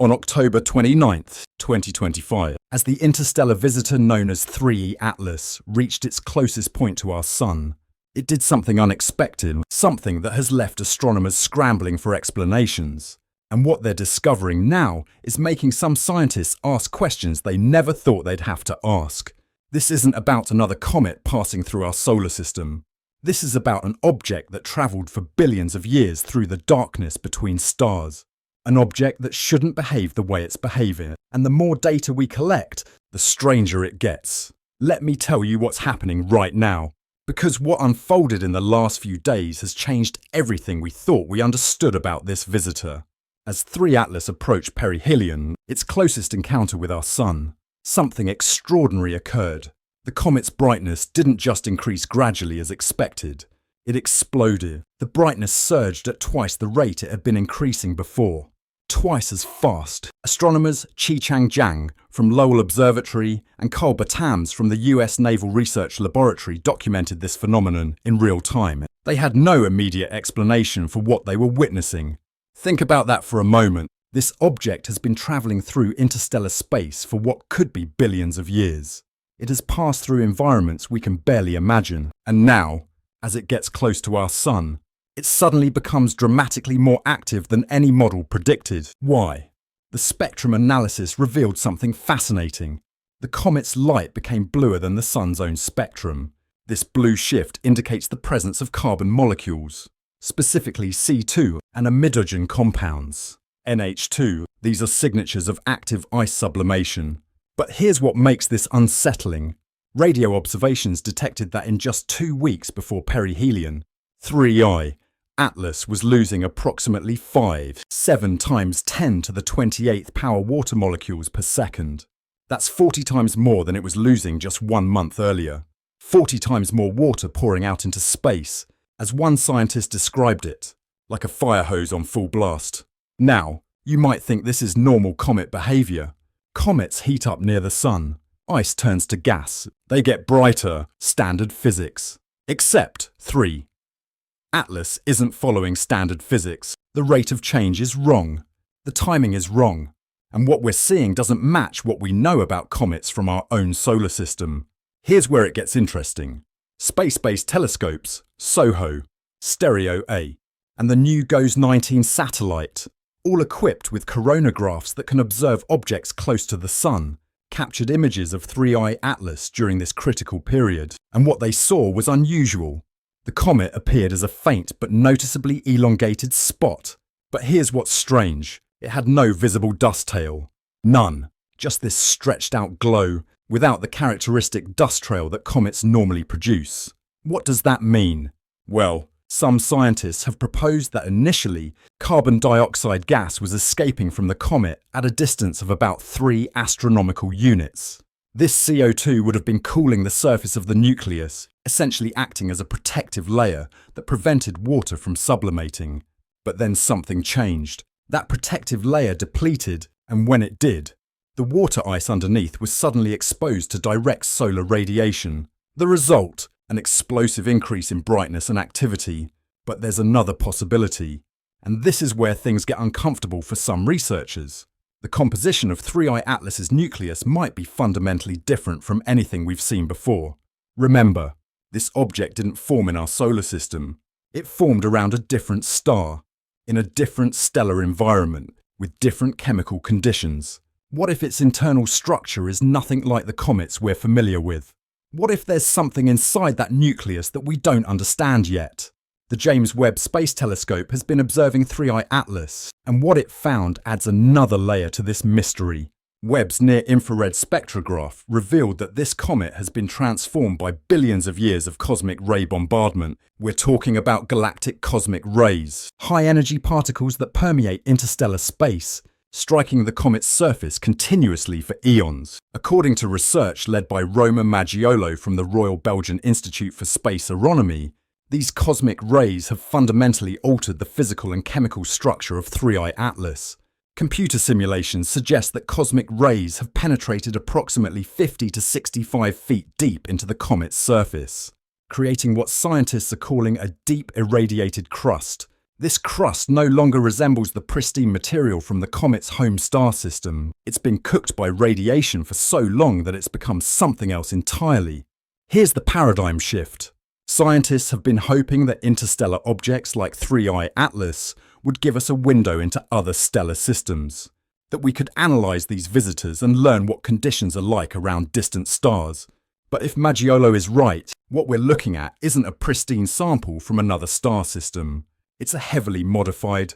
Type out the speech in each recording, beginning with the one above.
on October 29th, 2025, as the interstellar visitor known as 3E Atlas reached its closest point to our Sun. It did something unexpected, something that has left astronomers scrambling for explanations. And what they're discovering now is making some scientists ask questions they never thought they'd have to ask. This isn't about another comet passing through our solar system. This is about an object that travelled for billions of years through the darkness between stars. An object that shouldn't behave the way it's behaving, and the more data we collect, the stranger it gets. Let me tell you what's happening right now. Because what unfolded in the last few days has changed everything we thought we understood about this visitor. As 3 Atlas approached Perihelion, its closest encounter with our Sun, something extraordinary occurred. The comet's brightness didn't just increase gradually as expected. It exploded. The brightness surged at twice the rate it had been increasing before. Twice as fast. Astronomers Chi-Chang Jiang from Lowell Observatory and Carl Batams from the US Naval Research Laboratory documented this phenomenon in real time. They had no immediate explanation for what they were witnessing. Think about that for a moment. This object has been travelling through interstellar space for what could be billions of years. It has passed through environments we can barely imagine. And now, as it gets close to our Sun, it suddenly becomes dramatically more active than any model predicted. Why? The spectrum analysis revealed something fascinating. The comet's light became bluer than the Sun's own spectrum. This blue shift indicates the presence of carbon molecules, specifically C2 and amidogen compounds. NH2, these are signatures of active ice sublimation. But here's what makes this unsettling. Radio observations detected that in just 2 weeks before perihelion, 3I Atlas was losing approximately 7 times 10 to the 28th power water molecules per second. That's 40 times more than it was losing just 1 month earlier. 40 times more water pouring out into space, as one scientist described it, like a fire hose on full blast. Now, you might think this is normal comet behaviour. Comets heat up near the Sun. Ice turns to gas. They get brighter, standard physics. Except 3. Atlas isn't following standard physics. The rate of change is wrong. The timing is wrong. And what we're seeing doesn't match what we know about comets from our own solar system. Here's where it gets interesting. Space-based telescopes, SOHO, Stereo A, and the new GOES 19 satellite, all equipped with coronagraphs that can observe objects close to the Sun, captured images of 3I Atlas during this critical period. And what they saw was unusual. The comet appeared as a faint but noticeably elongated spot. But here's what's strange. It had no visible dust tail. None. Just this stretched out glow, without the characteristic dust trail that comets normally produce. What does that mean? Well, some scientists have proposed that initially, carbon dioxide gas was escaping from the comet at a distance of about 3 astronomical units. This CO2 would have been cooling the surface of the nucleus, essentially acting as a protective layer that prevented water from sublimating. But then something changed. That protective layer depleted, and when it did, the water ice underneath was suddenly exposed to direct solar radiation. The result, an explosive increase in brightness and activity. But there's another possibility. And this is where things get uncomfortable for some researchers. The composition of 3I Atlas's nucleus might be fundamentally different from anything we've seen before. Remember, this object didn't form in our solar system. It formed around a different star, in a different stellar environment, with different chemical conditions. What if its internal structure is nothing like the comets we're familiar with? What if there's something inside that nucleus that we don't understand yet? The James Webb Space Telescope has been observing 3I Atlas, and what it found adds another layer to this mystery. Webb's near-infrared spectrograph revealed that this comet has been transformed by billions of years of cosmic ray bombardment. We're talking about galactic cosmic rays, high-energy particles that permeate interstellar space, striking the comet's surface continuously for eons. According to research led by Roma Maggiolo from the Royal Belgian Institute for Space Aeronomy, these cosmic rays have fundamentally altered the physical and chemical structure of 3I Atlas. Computer simulations suggest that cosmic rays have penetrated approximately 50 to 65 feet deep into the comet's surface, creating what scientists are calling a deep irradiated crust, This crust no longer resembles the pristine material from the comet's home star system. It's been cooked by radiation for so long that it's become something else entirely. Here's the paradigm shift. Scientists have been hoping that interstellar objects like 3I Atlas would give us a window into other stellar systems, that we could analyze these visitors and learn what conditions are like around distant stars. But if Maggiolo is right, what we're looking at isn't a pristine sample from another star system. It's a heavily modified,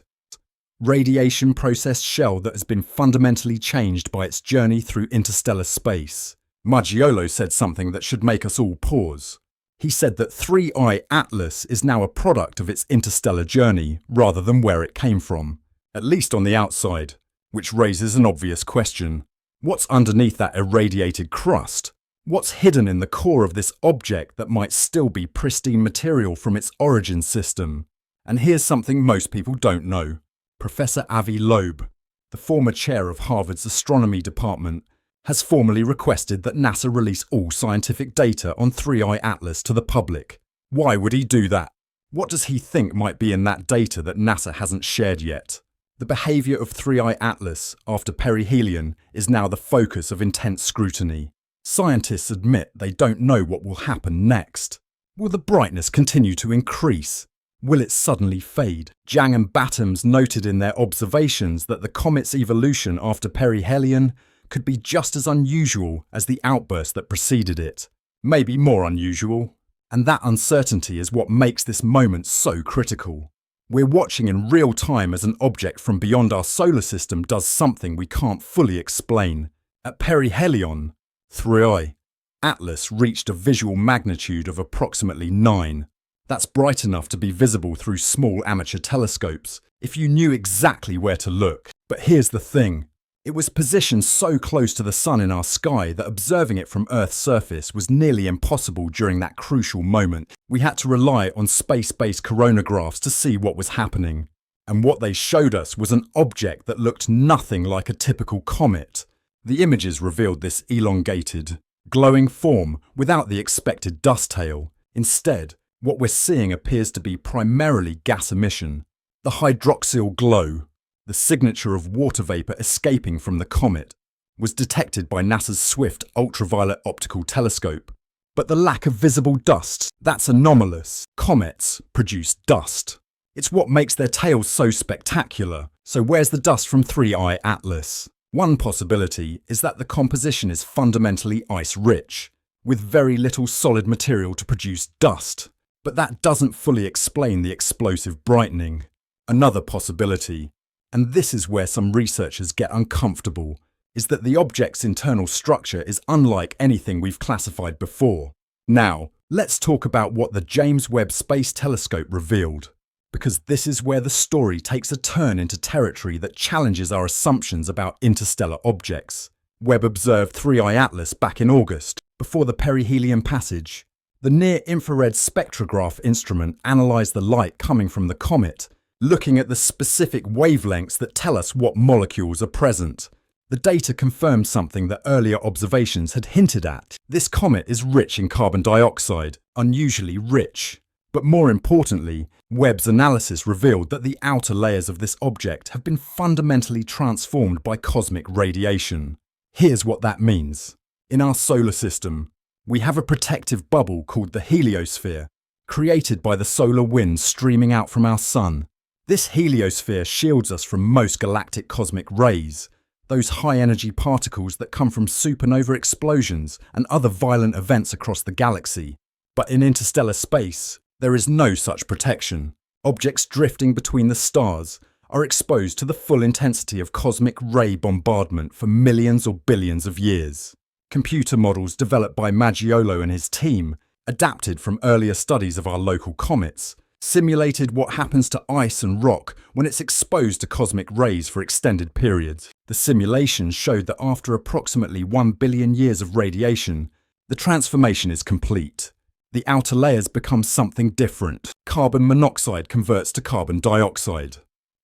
radiation-processed shell that has been fundamentally changed by its journey through interstellar space. Maggiolo said something that should make us all pause. He said that 3I Atlas is now a product of its interstellar journey rather than where it came from, at least on the outside, which raises an obvious question. What's underneath that irradiated crust? What's hidden in the core of this object that might still be pristine material from its origin system? And here's something most people don't know. Professor Avi Loeb, the former chair of Harvard's astronomy department, has formally requested that NASA release all scientific data on 3I Atlas to the public. Why would he do that? What does he think might be in that data that NASA hasn't shared yet? The behaviour of 3I Atlas after Perihelion is now the focus of intense scrutiny. Scientists admit they don't know what will happen next. Will the brightness continue to increase? Will it suddenly fade? Zhang and Battams noted in their observations that the comet's evolution after perihelion could be just as unusual as the outburst that preceded it, maybe more unusual. And that uncertainty is what makes this moment so critical. We're watching in real time as an object from beyond our solar system does something we can't fully explain. At perihelion, 3I Atlas reached a visual magnitude of approximately 9. That's bright enough to be visible through small amateur telescopes, if you knew exactly where to look. But here's the thing. It was positioned so close to the sun in our sky that observing it from Earth's surface was nearly impossible during that crucial moment. We had to rely on space-based coronagraphs to see what was happening. And what they showed us was an object that looked nothing like a typical comet. The images revealed this elongated, glowing form without the expected dust tail. Instead, what we're seeing appears to be primarily gas emission. The hydroxyl glow, the signature of water vapor escaping from the comet, was detected by NASA's Swift ultraviolet optical telescope. But the lack of visible dust, that's anomalous. Comets produce dust. It's what makes their tails so spectacular. So where's the dust from 3I Atlas? One possibility is that the composition is fundamentally ice-rich, with very little solid material to produce dust. But that doesn't fully explain the explosive brightening. Another possibility, and this is where some researchers get uncomfortable, is that the object's internal structure is unlike anything we've classified before. Now, let's talk about what the James Webb Space Telescope revealed, because this is where the story takes a turn into territory that challenges our assumptions about interstellar objects. Webb observed 3I Atlas back in August, before the perihelion passage. The near-infrared spectrograph instrument analysed the light coming from the comet, looking at the specific wavelengths that tell us what molecules are present. The data confirmed something that earlier observations had hinted at. This comet is rich in carbon dioxide, unusually rich. But more importantly, Webb's analysis revealed that the outer layers of this object have been fundamentally transformed by cosmic radiation. Here's what that means. In our solar system, we have a protective bubble called the heliosphere, created by the solar wind streaming out from our sun. This heliosphere shields us from most galactic cosmic rays, those high-energy particles that come from supernova explosions and other violent events across the galaxy. But in interstellar space, there is no such protection. Objects drifting between the stars are exposed to the full intensity of cosmic ray bombardment for millions or billions of years. Computer models developed by Maggiolo and his team, adapted from earlier studies of our local comets, simulated what happens to ice and rock when it's exposed to cosmic rays for extended periods. The simulations showed that after approximately 1 billion years of radiation, the transformation is complete. The outer layers become something different. Carbon monoxide converts to carbon dioxide.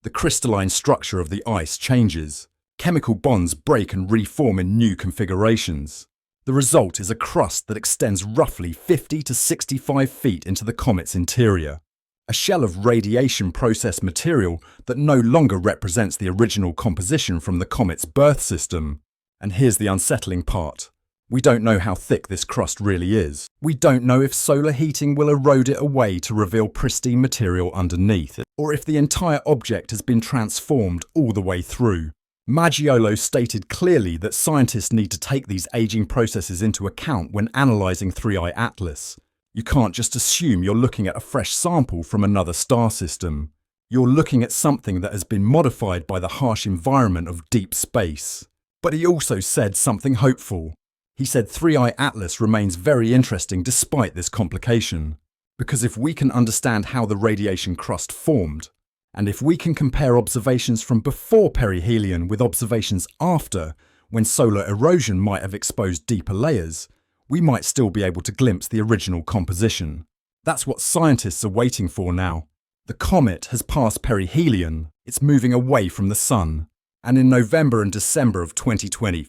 The crystalline structure of the ice changes. Chemical bonds break and reform in new configurations. The result is a crust that extends roughly 50 to 65 feet into the comet's interior. a shell of radiation process material that no longer represents the original composition from the comet's birth system. And here's the unsettling part. We don't know how thick this crust really is. We don't know if solar heating will erode it away to reveal pristine material underneath, or if the entire object has been transformed all the way through. Maggiolo stated clearly that scientists need to take these aging processes into account when analysing 3I Atlas. You can't just assume you're looking at a fresh sample from another star system. You're looking at something that has been modified by the harsh environment of deep space. But he also said something hopeful. He said 3I Atlas remains very interesting despite this complication, because if we can understand how the radiation crust formed, and if we can compare observations from before perihelion with observations after, when solar erosion might have exposed deeper layers, we might still be able to glimpse the original composition. That's what scientists are waiting for now. The comet has passed perihelion, it's moving away from the sun, and in November and December of 2020,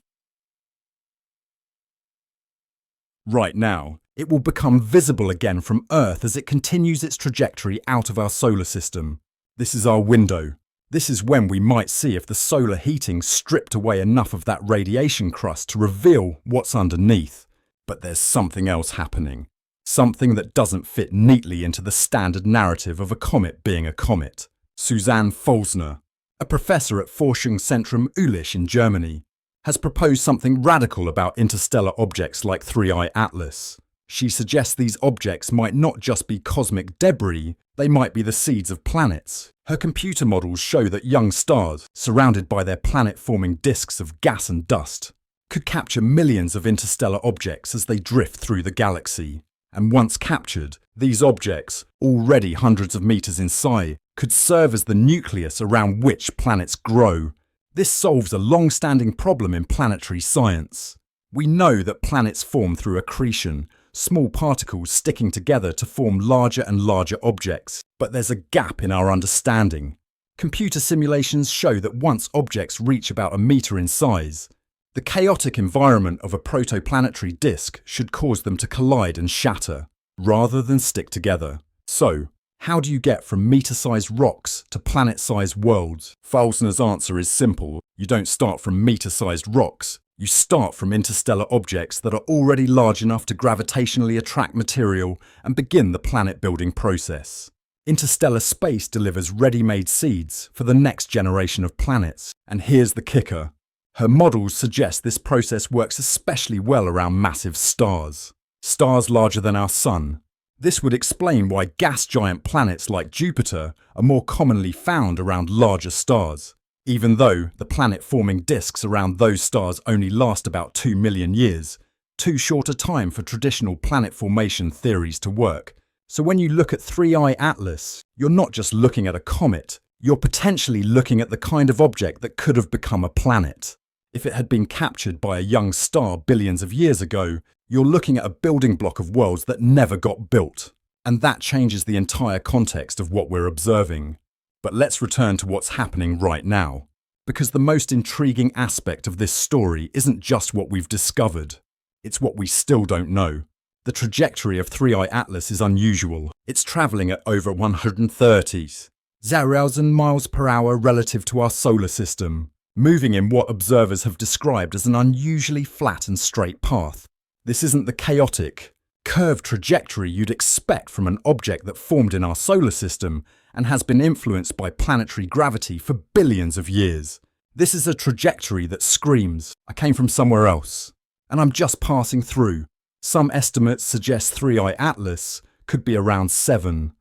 right now, it will become visible again from Earth as it continues its trajectory out of our solar system. This is our window. This is when we might see if the solar heating stripped away enough of that radiation crust to reveal what's underneath. But there's something else happening. Something that doesn't fit neatly into the standard narrative of a comet being a comet. Susanne Folsner, a professor at Forschungszentrum Jülich in Germany, has proposed something radical about interstellar objects like 3I Atlas. She suggests these objects might not just be cosmic debris, they might be the seeds of planets. Her computer models show that young stars, surrounded by their planet-forming disks of gas and dust, could capture millions of interstellar objects as they drift through the galaxy. And once captured, these objects, already hundreds of meters in size, could serve as the nucleus around which planets grow. This solves a long-standing problem in planetary science. We know that planets form through accretion, small particles sticking together to form larger and larger objects, but there's a gap in our understanding. Computer simulations show that once objects reach about a meter in size, the chaotic environment of a protoplanetary disk should cause them to collide and shatter, rather than stick together. So, how do you get from meter-sized rocks to planet-sized worlds? Folsner's answer is simple. You don't start from meter-sized rocks. You start from interstellar objects that are already large enough to gravitationally attract material and begin the planet-building process. Interstellar space delivers ready-made seeds for the next generation of planets. And here's the kicker. Her models suggest this process works especially well around massive stars. Stars larger than our Sun. This would explain why gas giant planets like Jupiter are more commonly found around larger stars, even though the planet-forming disks around those stars only last about 2 million years, too short a time for traditional planet formation theories to work. So when you look at 3I Atlas, you're not just looking at a comet, you're potentially looking at the kind of object that could have become a planet. If it had been captured by a young star billions of years ago, you're looking at a building block of worlds that never got built. And that changes the entire context of what we're observing. But let's return to what's happening right now. Because the most intriguing aspect of this story isn't just what we've discovered. It's what we still don't know. The trajectory of 3I Atlas is unusual. It's travelling at over 130,000 miles per hour relative to our solar system, moving in what observers have described as an unusually flat and straight path. This isn't the chaotic, curved trajectory you'd expect from an object that formed in our solar system and has been influenced by planetary gravity for billions of years. This is a trajectory that screams, I came from somewhere else, and I'm just passing through. Some estimates suggest 3I Atlas could be around 5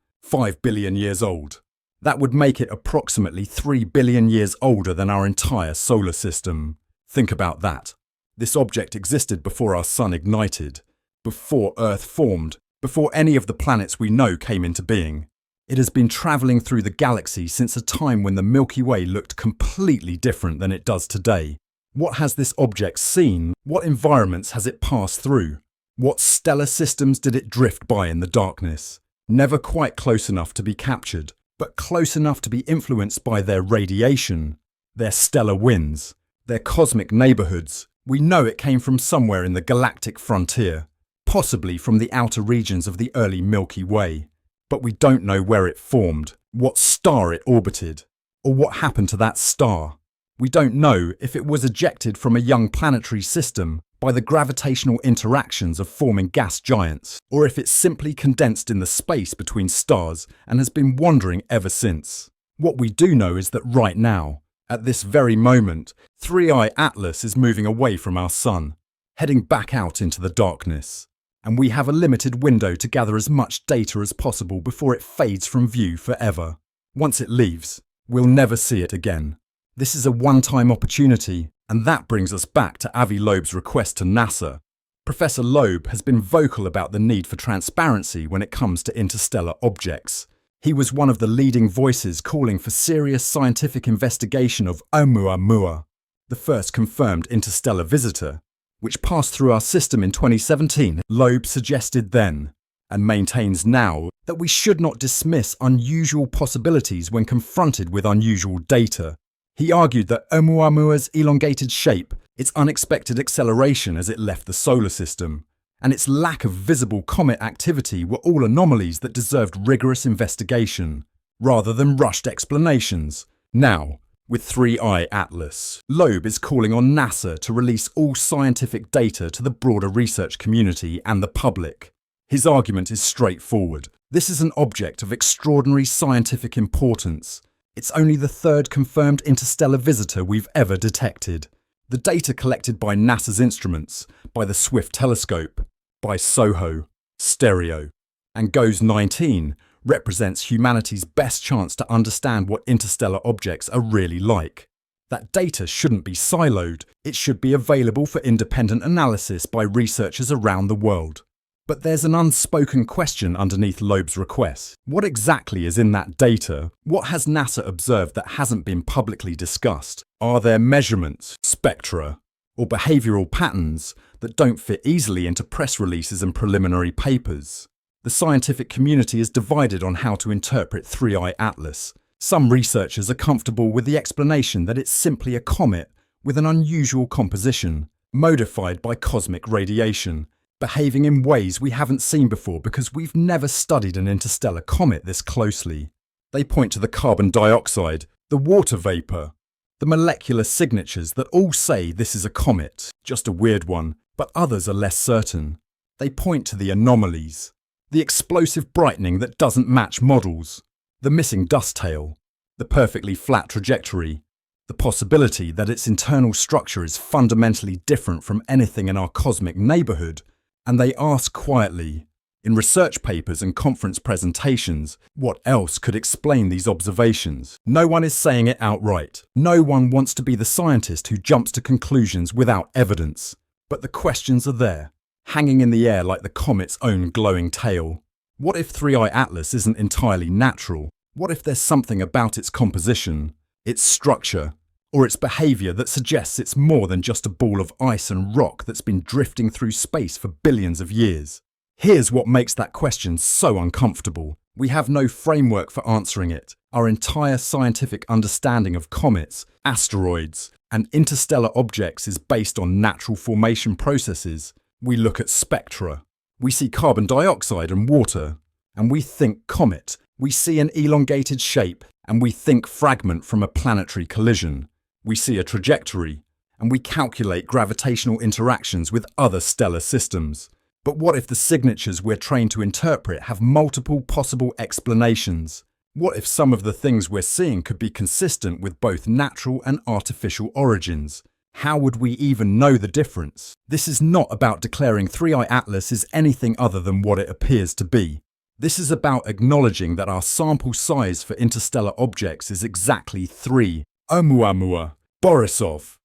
billion years old. That would make it approximately 3 billion years older than our entire solar system. Think about that. This object existed before our sun ignited, before Earth formed, before any of the planets we know came into being. It has been travelling through the galaxy since a time when the Milky Way looked completely different than it does today. What has this object seen? What environments has it passed through? What stellar systems did it drift by in the darkness? Never quite close enough to be captured, but close enough to be influenced by their radiation, their stellar winds, their cosmic neighbourhoods. We know it came from somewhere in the galactic frontier, possibly from the outer regions of the early Milky Way. But we don't know where it formed, what star it orbited, or what happened to that star. We don't know if it was ejected from a young planetary system by the gravitational interactions of forming gas giants, or if it's simply condensed in the space between stars and has been wandering ever since. What we do know is that right now, at this very moment, 3I Atlas is moving away from our sun, heading back out into the darkness. And we have a limited window to gather as much data as possible before it fades from view forever. Once it leaves, we'll never see it again. This is a one-time opportunity, and that brings us back to Avi Loeb's request to NASA. Professor Loeb has been vocal about the need for transparency when it comes to interstellar objects. He was one of the leading voices calling for serious scientific investigation of Oumuamua, the first confirmed interstellar visitor, which passed through our system in 2017. Loeb suggested then, and maintains now, that we should not dismiss unusual possibilities when confronted with unusual data. He argued that Oumuamua's elongated shape, its unexpected acceleration as it left the solar system, and its lack of visible comet activity were all anomalies that deserved rigorous investigation, rather than rushed explanations. Now, with 3I Atlas, Loeb is calling on NASA to release all scientific data to the broader research community and the public. His argument is straightforward. This is an object of extraordinary scientific importance. It's only the third confirmed interstellar visitor we've ever detected. The data collected by NASA's instruments, by the Swift telescope, by SOHO, Stereo, and GOES 19 represents humanity's best chance to understand what interstellar objects are really like. That data shouldn't be siloed. It should be available for independent analysis by researchers around the world. But there's an unspoken question underneath Loeb's request. What exactly is in that data? What has NASA observed that hasn't been publicly discussed? Are there measurements, spectra, or behavioural patterns that don't fit easily into press releases and preliminary papers? The scientific community is divided on how to interpret 3I Atlas. Some researchers are comfortable with the explanation that it's simply a comet with an unusual composition, modified by cosmic radiation, behaving in ways we haven't seen before because we've never studied an interstellar comet this closely. They point to the carbon dioxide, the water vapour, the molecular signatures that all say this is a comet, just a weird one, but others are less certain. They point to the anomalies, the explosive brightening that doesn't match models, the missing dust tail, the perfectly flat trajectory, the possibility that its internal structure is fundamentally different from anything in our cosmic neighbourhood. And they ask quietly, in research papers and conference presentations, what else could explain these observations? No one is saying it outright. No one wants to be the scientist who jumps to conclusions without evidence. But the questions are there, hanging in the air like the comet's own glowing tail. What if 3I Atlas isn't entirely natural? What if there's something about its composition, its structure, or its behaviour that suggests it's more than just a ball of ice and rock that's been drifting through space for billions of years? Here's what makes that question so uncomfortable. We have no framework for answering it. Our entire scientific understanding of comets, asteroids, and interstellar objects is based on natural formation processes. We look at spectra. We see carbon dioxide and water, and we think comet. We see an elongated shape, and we think fragment from a planetary collision. We see a trajectory, and we calculate gravitational interactions with other stellar systems. But what if the signatures we're trained to interpret have multiple possible explanations? What if some of the things we're seeing could be consistent with both natural and artificial origins? How would we even know the difference? This is not about declaring 3I Atlas is anything other than what it appears to be. This is about acknowledging that our sample size for interstellar objects is exactly 3. Oumuamua, Borisov,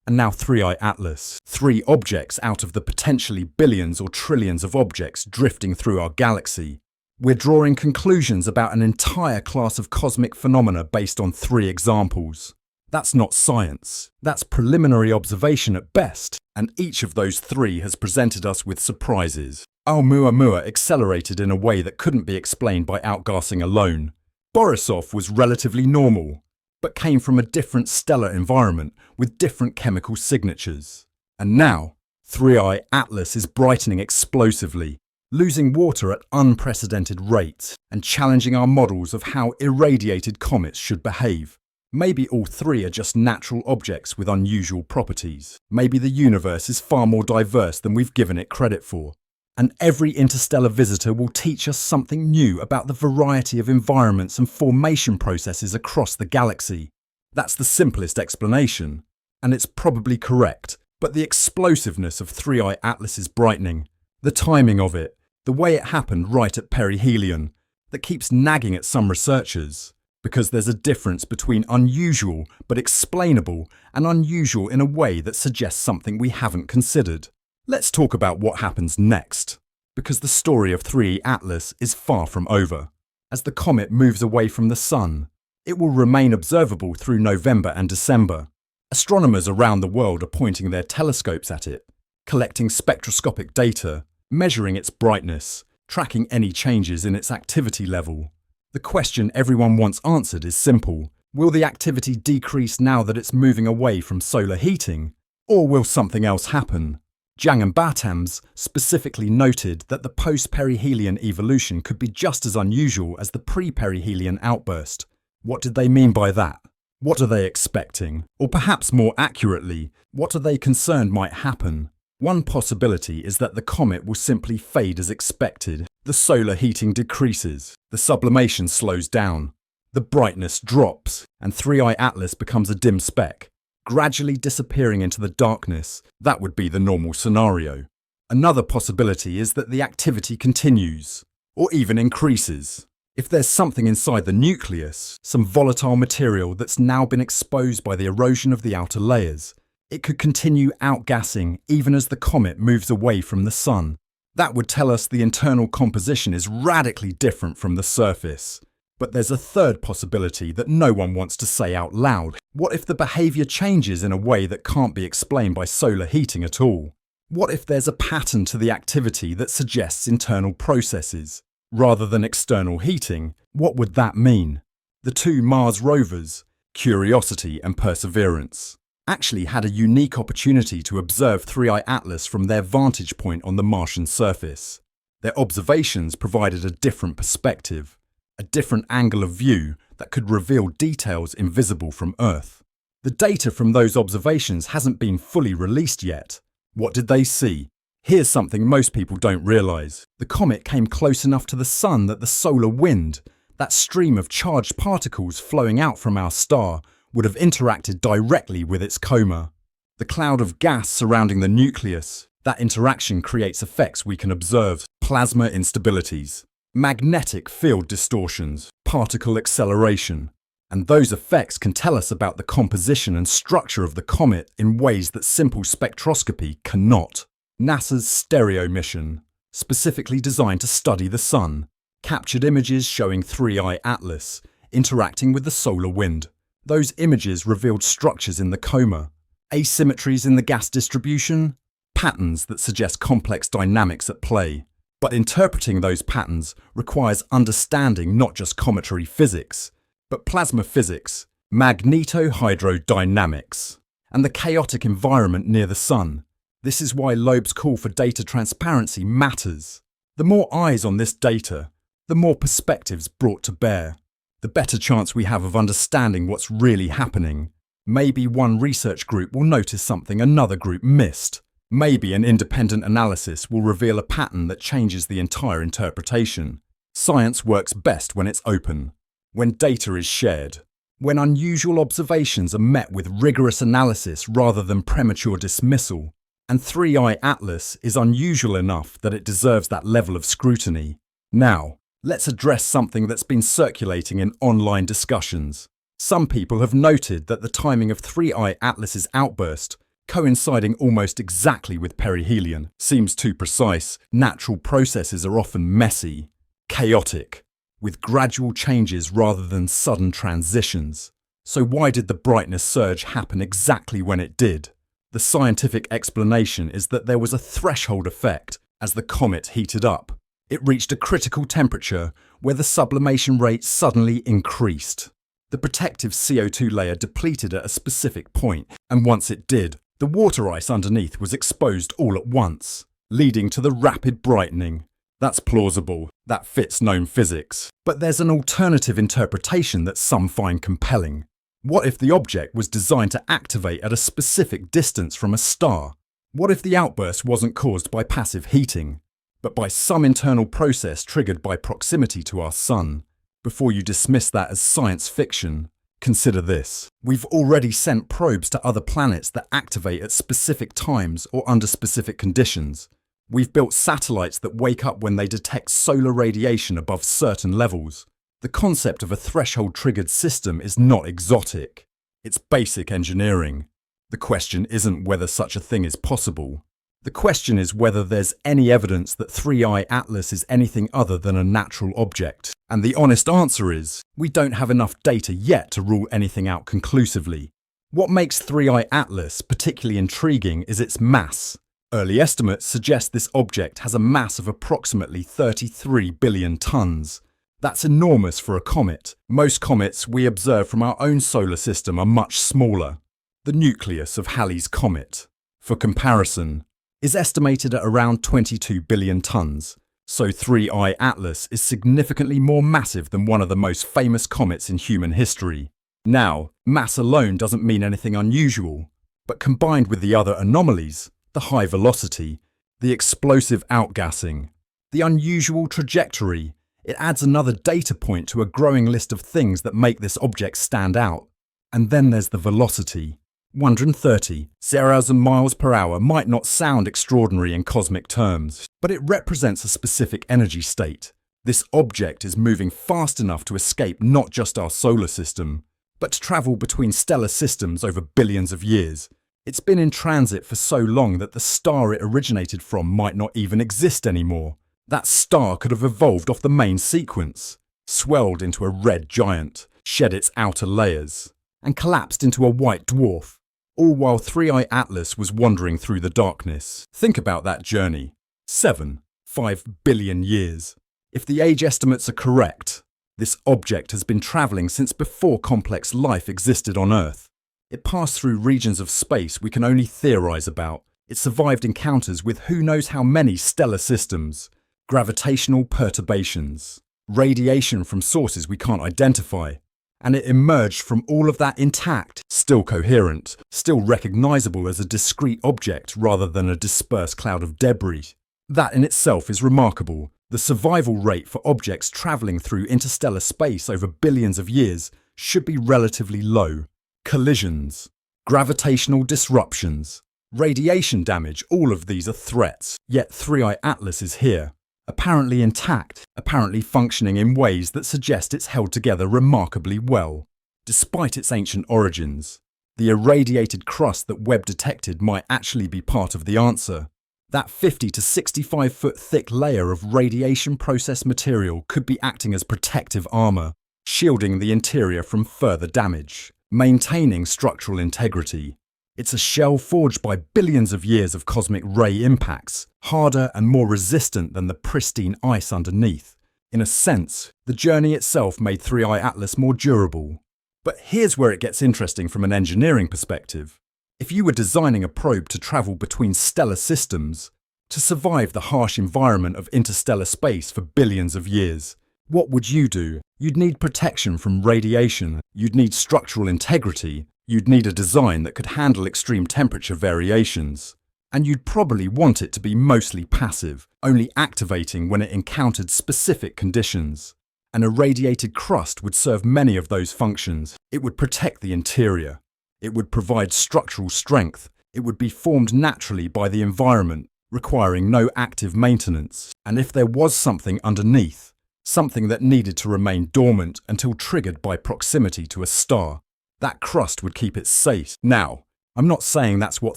and now 3I Atlas. 3 objects out of the potentially billions or trillions of objects drifting through our galaxy. We're drawing conclusions about an entire class of cosmic phenomena based on 3 examples. That's not science. That's preliminary observation at best, and each of those 3 has presented us with surprises. Oumuamua accelerated in a way that couldn't be explained by outgassing alone. Borisov was relatively normal, but came from a different stellar environment with different chemical signatures. And now, 3I Atlas is brightening explosively. losing water at unprecedented rates and challenging our models of how irradiated comets should behave. Maybe all three are just natural objects with unusual properties. Maybe the universe is far more diverse than we've given it credit for. And every interstellar visitor will teach us something new about the variety of environments and formation processes across the galaxy. That's the simplest explanation, and it's probably correct. But the explosiveness of 3I Atlas's brightening, the timing of it, the way it happened right at Perihelion, that keeps nagging at some researchers. Because there's a difference between unusual but explainable and unusual in a way that suggests something we haven't considered. Let's talk about what happens next, because the story of 3I Atlas is far from over. As the comet moves away from the Sun, it will remain observable through November and December. Astronomers around the world are pointing their telescopes at it, collecting spectroscopic data, measuring its brightness, tracking any changes in its activity level. The question everyone wants answered is simple. Will the activity decrease now that it's moving away from solar heating? Or will something else happen? Zhang and Batams specifically noted that the post-perihelion evolution could be just as unusual as the pre-perihelion outburst. What did they mean by that? What are they expecting? Or perhaps more accurately, what are they concerned might happen? One possibility is that the comet will simply fade as expected. The solar heating decreases, the sublimation slows down, the brightness drops, and 3I Atlas becomes a dim speck, gradually disappearing into the darkness. That would be the normal scenario. Another possibility is that the activity continues, or even increases. If there's something inside the nucleus, some volatile material that's now been exposed by the erosion of the outer layers, it could continue outgassing even as the comet moves away from the Sun. That would tell us the internal composition is radically different from the surface. But there's a third possibility that no one wants to say out loud. What if the behavior changes in a way that can't be explained by solar heating at all? What if there's a pattern to the activity that suggests internal processes, rather than external heating? What would that mean? The two Mars rovers, Curiosity and Perseverance, actually had a unique opportunity to observe 3I Atlas from their vantage point on the Martian surface. Their observations provided a different perspective, a different angle of view that could reveal details invisible from Earth. The data from those observations hasn't been fully released yet. What did they see? Here's something most people don't realize. The comet came close enough to the Sun that the solar wind, that stream of charged particles flowing out from our star, would have interacted directly with its coma. The cloud of gas surrounding the nucleus, that interaction creates effects we can observe: plasma instabilities, magnetic field distortions, particle acceleration. And those effects can tell us about the composition and structure of the comet in ways that simple spectroscopy cannot. NASA's STEREO mission, specifically designed to study the Sun, captured images showing 3I Atlas interacting with the solar wind. Those images revealed structures in the coma, asymmetries in the gas distribution, patterns that suggest complex dynamics at play. But interpreting those patterns requires understanding not just cometary physics, but plasma physics, magnetohydrodynamics, and the chaotic environment near the Sun. This is why Loeb's call for data transparency matters. The more eyes on this data, the more perspectives brought to bear, the better chance we have of understanding what's really happening. Maybe one research group will notice something another group missed. Maybe an independent analysis will reveal a pattern that changes the entire interpretation. Science works best when it's open, when data is shared, when unusual observations are met with rigorous analysis rather than premature dismissal. And 3I Atlas is unusual enough that it deserves that level of scrutiny. Now, let's address something that's been circulating in online discussions. Some people have noted that the timing of 3I Atlas's outburst, coinciding almost exactly with perihelion, seems too precise. Natural processes are often messy, chaotic, with gradual changes rather than sudden transitions. So why did the brightness surge happen exactly when it did? The scientific explanation is that there was a threshold effect as the comet heated up. It reached a critical temperature where the sublimation rate suddenly increased. The protective CO2 layer depleted at a specific point, and once it did, the water ice underneath was exposed all at once, leading to the rapid brightening. That's plausible. That fits known physics. But there's an alternative interpretation that some find compelling. What if the object was designed to activate at a specific distance from a star? What if the outburst wasn't caused by passive heating, but by some internal process triggered by proximity to our sun? Before you dismiss that as science fiction, consider this. We've already sent probes to other planets that activate at specific times or under specific conditions. We've built satellites that wake up when they detect solar radiation above certain levels. The concept of a threshold-triggered system is not exotic. It's basic engineering. The question isn't whether such a thing is possible. The question is whether there's any evidence that 3I Atlas is anything other than a natural object. And the honest answer is, we don't have enough data yet to rule anything out conclusively. What makes 3I Atlas particularly intriguing is its mass. Early estimates suggest this object has a mass of approximately 33 billion tons. That's enormous for a comet. Most comets we observe from our own solar system are much smaller. The nucleus of Halley's Comet, for comparison, is estimated at around 22 billion tons, so 3I Atlas is significantly more massive than one of the most famous comets in human history. Now, mass alone doesn't mean anything unusual, but combined with the other anomalies, the high velocity, the explosive outgassing, the unusual trajectory, it adds another data point to a growing list of things that make this object stand out. And then there's the velocity. 130,000 miles per hour might not sound extraordinary in cosmic terms, but it represents a specific energy state. This object is moving fast enough to escape not just our solar system, but to travel between stellar systems over billions of years. It's been in transit for so long that the star it originated from might not even exist anymore. That star could have evolved off the main sequence, swelled into a red giant, shed its outer layers, and collapsed into a white dwarf, all while 3I Atlas was wandering through the darkness. Think about that journey. 5 billion years. If the age estimates are correct, this object has been travelling since before complex life existed on Earth. It passed through regions of space we can only theorise about. It survived encounters with who knows how many stellar systems, gravitational perturbations, radiation from sources we can't identify, and it emerged from all of that intact, still coherent, still recognisable as a discrete object rather than a dispersed cloud of debris. That in itself is remarkable. The survival rate for objects travelling through interstellar space over billions of years should be relatively low. Collisions, gravitational disruptions, radiation damage, all of these are threats. Yet 3I Atlas is here, apparently intact, apparently functioning in ways that suggest it's held together remarkably well. Despite its ancient origins, the irradiated crust that Webb detected might actually be part of the answer. That 50 to 65 foot thick layer of radiation process material could be acting as protective armour, shielding the interior from further damage, maintaining structural integrity. It's a shell forged by billions of years of cosmic ray impacts, harder and more resistant than the pristine ice underneath. In a sense, the journey itself made 3I Atlas more durable. But here's where it gets interesting from an engineering perspective. If you were designing a probe to travel between stellar systems, to survive the harsh environment of interstellar space for billions of years, what would you do? You'd need protection from radiation, you'd need structural integrity, you'd need a design that could handle extreme temperature variations, and you'd probably want it to be mostly passive, only activating when it encountered specific conditions. An irradiated crust would serve many of those functions. It would protect the interior. It would provide structural strength. It would be formed naturally by the environment, requiring no active maintenance. And if there was something underneath, something that needed to remain dormant until triggered by proximity to a star, that crust would keep it safe. Now, I'm not saying that's what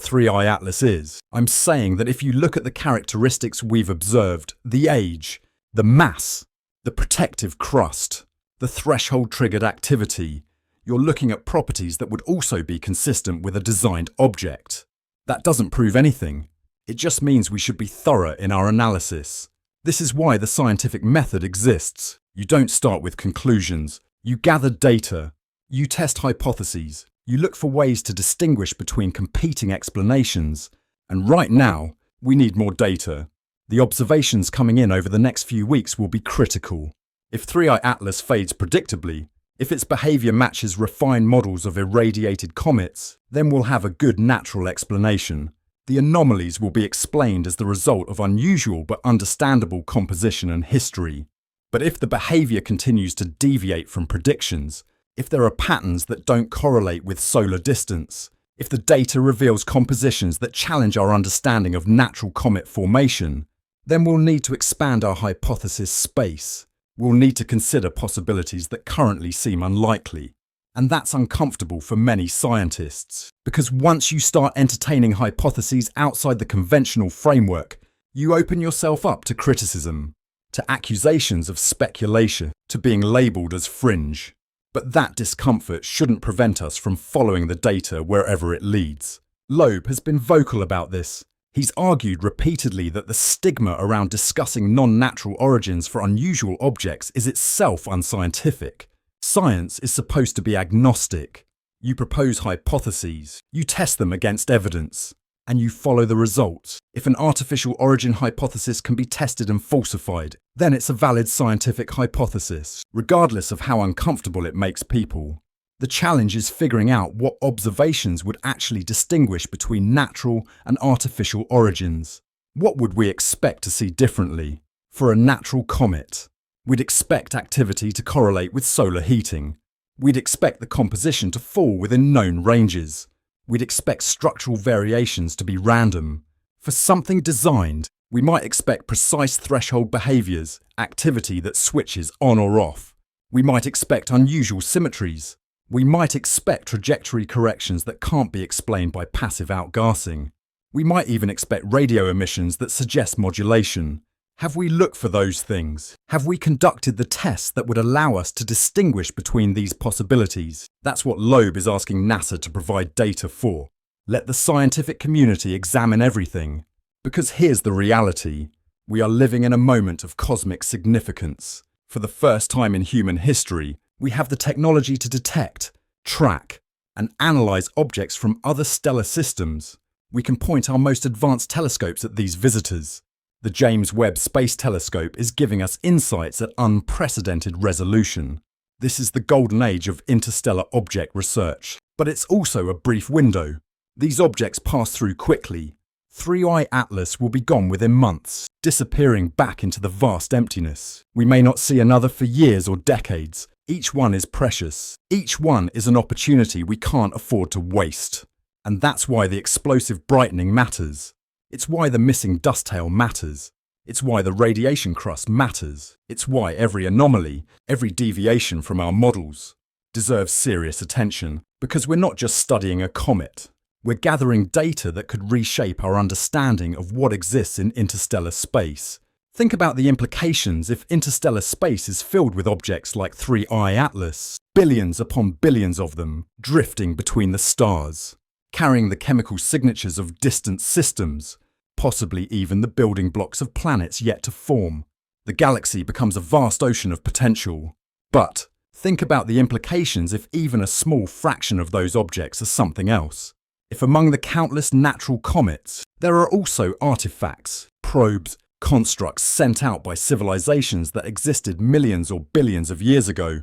3I Atlas is. I'm saying that if you look at the characteristics we've observed, the age, the mass, the protective crust, the threshold-triggered activity, you're looking at properties that would also be consistent with a designed object. That doesn't prove anything. It just means we should be thorough in our analysis. This is why the scientific method exists. You don't start with conclusions. You gather data. You test hypotheses. You look for ways to distinguish between competing explanations. And right now, we need more data. The observations coming in over the next few weeks will be critical. If 3I Atlas fades predictably, if its behavior matches refined models of irradiated comets, then we'll have a good natural explanation. The anomalies will be explained as the result of unusual but understandable composition and history. But if the behavior continues to deviate from predictions, if there are patterns that don't correlate with solar distance, if the data reveals compositions that challenge our understanding of natural comet formation, then we'll need to expand our hypothesis space. We'll need to consider possibilities that currently seem unlikely. And that's uncomfortable for many scientists, because once you start entertaining hypotheses outside the conventional framework, you open yourself up to criticism, to accusations of speculation, to being labelled as fringe. But that discomfort shouldn't prevent us from following the data wherever it leads. Loeb has been vocal about this. He's argued repeatedly that the stigma around discussing non-natural origins for unusual objects is itself unscientific. Science is supposed to be agnostic. You propose hypotheses, you test them against evidence, and you follow the results. If an artificial origin hypothesis can be tested and falsified, then it's a valid scientific hypothesis, regardless of how uncomfortable it makes people. The challenge is figuring out what observations would actually distinguish between natural and artificial origins. What would we expect to see differently? For a natural comet, we'd expect activity to correlate with solar heating. We'd expect the composition to fall within known ranges. We'd expect structural variations to be random. For something designed, we might expect precise threshold behaviors, activity that switches on or off. We might expect unusual symmetries. We might expect trajectory corrections that can't be explained by passive outgassing. We might even expect radio emissions that suggest modulation. Have we looked for those things? Have we conducted the tests that would allow us to distinguish between these possibilities? That's what Loeb is asking NASA to provide data for. Let the scientific community examine everything. Because here's the reality. We are living in a moment of cosmic significance. For the first time in human history, we have the technology to detect, track, and analyze objects from other stellar systems. We can point our most advanced telescopes at these visitors. The James Webb Space Telescope is giving us insights at unprecedented resolution. This is the golden age of interstellar object research, but it's also a brief window. These objects pass through quickly. 3I Atlas will be gone within months, disappearing back into the vast emptiness. We may not see another for years or decades. Each one is precious. Each one is an opportunity we can't afford to waste. And that's why the explosive brightening matters. It's why the missing dust tail matters. It's why the radiation crust matters. It's why every anomaly, every deviation from our models, deserves serious attention. Because we're not just studying a comet. We're gathering data that could reshape our understanding of what exists in interstellar space. Think about the implications if interstellar space is filled with objects like 3I Atlas, billions upon billions of them, drifting between the stars, carrying the chemical signatures of distant systems, possibly even the building blocks of planets yet to form. The galaxy becomes a vast ocean of potential. But think about the implications if even a small fraction of those objects are something else. If among the countless natural comets, there are also artifacts, probes, constructs sent out by civilizations that existed millions or billions of years ago,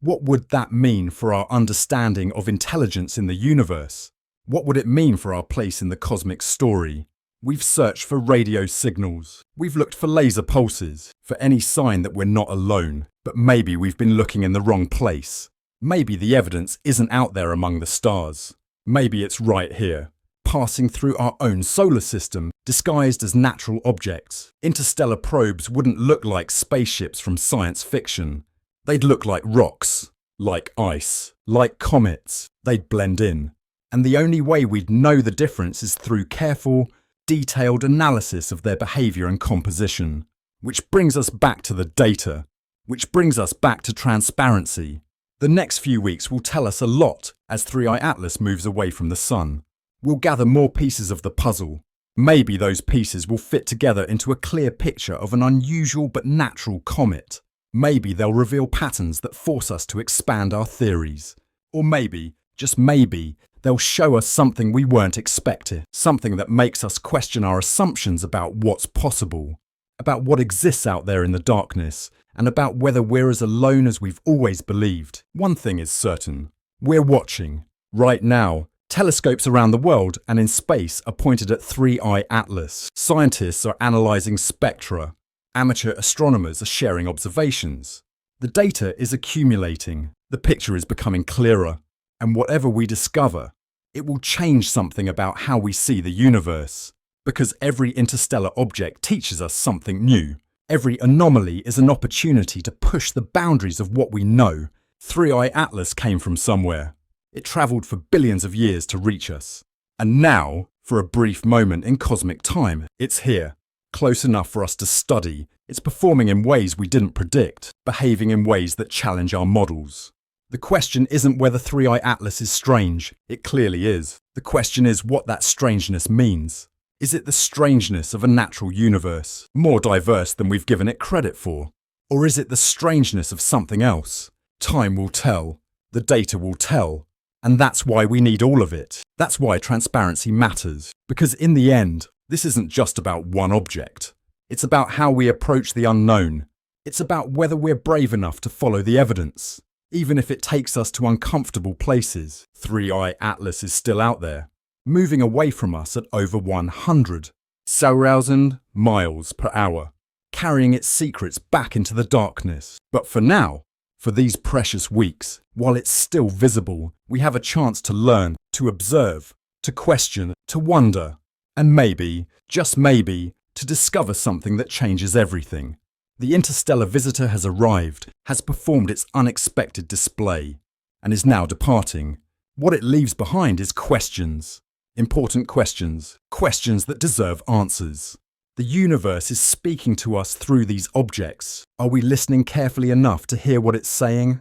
what would that mean for our understanding of intelligence in the universe? What would it mean for our place in the cosmic story? We've searched for radio signals. We've looked for laser pulses, for any sign that we're not alone. But maybe we've been looking in the wrong place. Maybe the evidence isn't out there among the stars. Maybe it's right here, passing through our own solar system, disguised as natural objects. Interstellar probes wouldn't look like spaceships from science fiction. They'd look like rocks, like ice, like comets. They'd blend in. And the only way we'd know the difference is through careful, detailed analysis of their behavior and composition. Which brings us back to the data. Which brings us back to transparency. The next few weeks will tell us a lot as 3I Atlas moves away from the sun. We'll gather more pieces of the puzzle. Maybe those pieces will fit together into a clear picture of an unusual but natural comet. Maybe they'll reveal patterns that force us to expand our theories. Or maybe, just maybe, They'll show us something we weren't expecting, something that makes us question our assumptions about what's possible, about what exists out there in the darkness, and about whether we're as alone as we've always believed. One thing is certain. We're watching. Right now, telescopes around the world and in space are pointed at 3I Atlas. Scientists are analysing spectra. Amateur astronomers are sharing observations. The data is accumulating. The picture is becoming clearer. And whatever we discover, it will change something about how we see the universe. Because every interstellar object teaches us something new. Every anomaly is an opportunity to push the boundaries of what we know. 3I Atlas came from somewhere. It travelled for billions of years to reach us. And now, for a brief moment in cosmic time, it's here. Close enough for us to study. It's performing in ways we didn't predict, behaving in ways that challenge our models. The question isn't whether 3I Atlas is strange. It clearly is. The question is what that strangeness means. Is it the strangeness of a natural universe, more diverse than we've given it credit for? Or is it the strangeness of something else? Time will tell. The data will tell. And that's why we need all of it. That's why transparency matters. Because in the end, this isn't just about one object. It's about how we approach the unknown. It's about whether we're brave enough to follow the evidence. Even if it takes us to uncomfortable places, 3I Atlas is still out there, moving away from us at over 100,000 miles per hour, carrying its secrets back into the darkness. But for now, for these precious weeks, while it's still visible, we have a chance to learn, to observe, to question, to wonder, and maybe, just maybe, to discover something that changes everything. The interstellar visitor has arrived, has performed its unexpected display, and is now departing. What it leaves behind is questions. Important questions. Questions that deserve answers. The universe is speaking to us through these objects. Are we listening carefully enough to hear what it's saying?